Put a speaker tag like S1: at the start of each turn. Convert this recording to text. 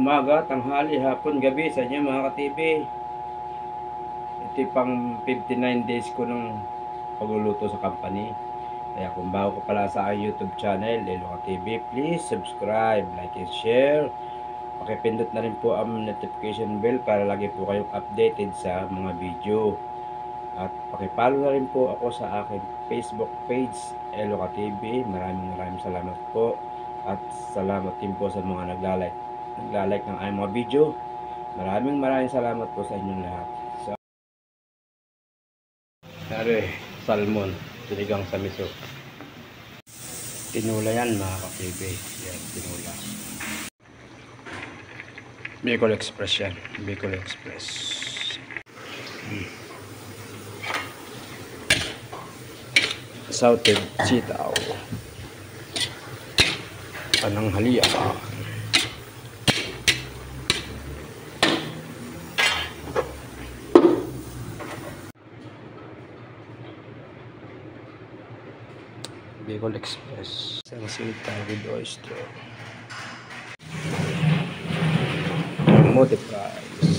S1: umaga, tanghali, hapon, gabi sa inyo mga ka-TV. Ito pang 59 days ko ng pagluluto sa company. Kaya kung bago ka pala sa aking YouTube channel, Eloka TV, please subscribe, like and share. Pakipindot na rin po ang notification bell para lagi po kayong updated sa mga video. At pakipollow na rin po ako sa aking Facebook page, Eloka TV. Maraming salamat po. At salamat din po sa mga naglalike ng aking mga video. Maraming salamat po sa inyong lahat. So, salmon, sinigang sa miso. Tinula yan mga ka-TV. Yan, tinula. Bicol Express yan. Bicol Express. Salted sitaw. Pananghalian. Bicol Express. Isang sitaw with oyster. Kamote fries.